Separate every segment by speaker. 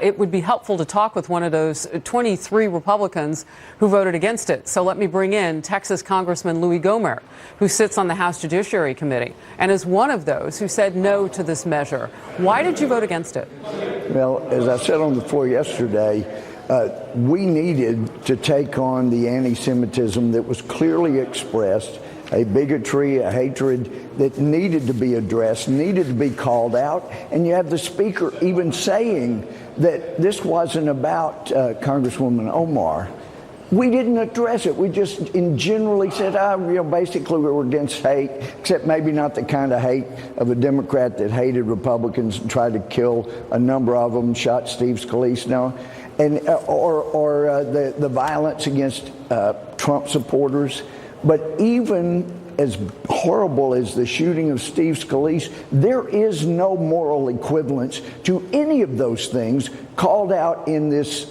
Speaker 1: it would be helpful to talk with one of those 23 Republicans who voted against it. So let me bring in Texas Congressman Louis Gohmert, who sits on the House Judiciary Committee and is one of those who said no to this measure. Why did you vote against it?
Speaker 2: Well, as I said on the floor yesterday, we needed to take on the anti-Semitism that was clearly expressed, a bigotry, a hatred that needed to be addressed, needed to be called out. And you have the Speaker even saying that this wasn't about Congresswoman Omar. We didn't address it. We just generally said, basically we were against hate, except maybe not the kind of hate of a Democrat that hated Republicans and tried to kill a number of them, shot Steve Scalise, and the violence against Trump supporters. But even as horrible as the shooting of Steve Scalise, there is no moral equivalence to any of those things called out in this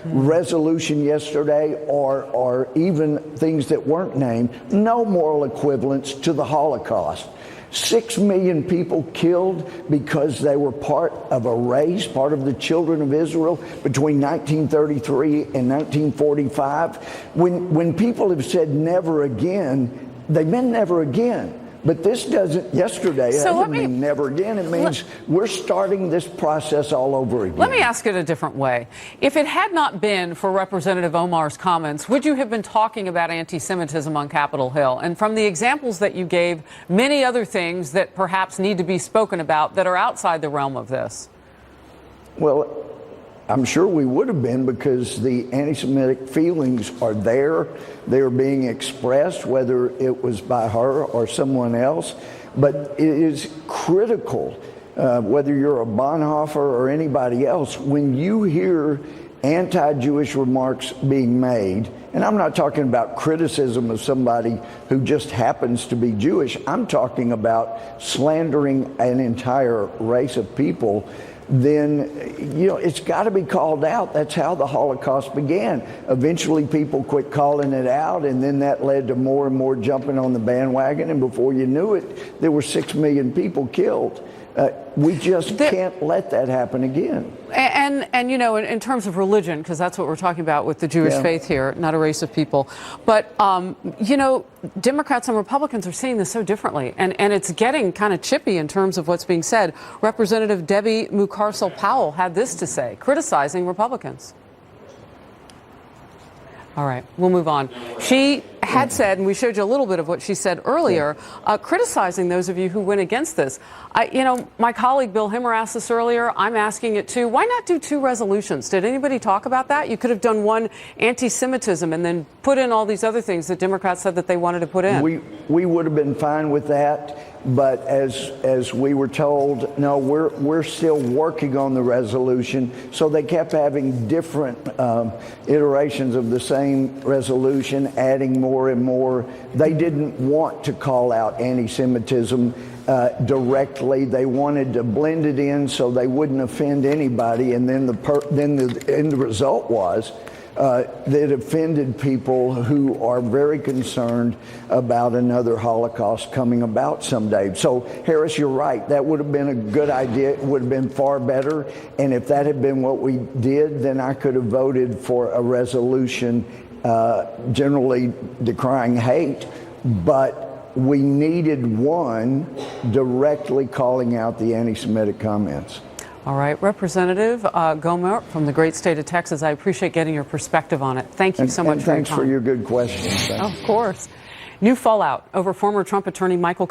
Speaker 2: resolution yesterday, or even things that weren't named. No moral equivalence to the Holocaust. 6 million people killed because they were part of a race, part of the children of Israel between 1933 and 1945. When people have said never again, they meant never again. But this doesn't, yesterday, doesn't mean never again. It means we're starting this process all over again.
Speaker 1: Let me ask it a different way. If it had not been for Representative Omar's comments, would you have been talking about anti-Semitism on Capitol Hill? And from the examples that you gave, many other things that perhaps need to be spoken about that are outside the realm of this.
Speaker 2: Well, I'm sure we would have been, because the anti-Semitic feelings are there. They're being expressed, whether it was by her or someone else. But it is critical, whether you're a Bonhoeffer or anybody else, when you hear anti-Jewish remarks being made, and I'm not talking about criticism of somebody who just happens to be Jewish. I'm talking about slandering an entire race of people. Then, it's got to be called out. That's how the Holocaust began. Eventually, people quit calling it out, and then that led to more and more jumping on the bandwagon, and before you knew it, there were 6 million people killed. We just can't let that happen again.
Speaker 1: And in terms of religion, because that's what we're talking about with the Jewish faith here, not a race of people. But, Democrats and Republicans are seeing this so differently, and it's getting kind of chippy in terms of what's being said. Representative Debbie Mucarsel-Powell had this to say, criticizing Republicans. All right, we'll move on. She had said, and we showed you a little bit of what she said earlier, criticizing those of you who went against this. My colleague Bill Himmer asked this earlier. I'm asking it too. Why not do 2 resolutions? Did anybody talk about that? You could have done one anti-Semitism and then put in all these other things that Democrats said that they wanted to put in.
Speaker 2: We would have been fine with that. But as we were told, no, we're still working on the resolution. So they kept having different iterations of the same resolution, adding more and more. They didn't want to call out anti-Semitism directly. They wanted to blend it in so they wouldn't offend anybody. And then the end result was that offended people who are very concerned about another Holocaust coming about someday. So, Harris, you're right. That would have been a good idea. It would have been far better. And if that had been what we did, then I could have voted for a resolution generally decrying hate. But we needed one directly calling out the anti-Semitic comments.
Speaker 1: All right, Representative Gohmert from the great state of Texas, I appreciate getting your perspective on it. Thank you so much for your time.
Speaker 2: Thanks for your good questions.
Speaker 1: Of course. New fallout over former Trump attorney Michael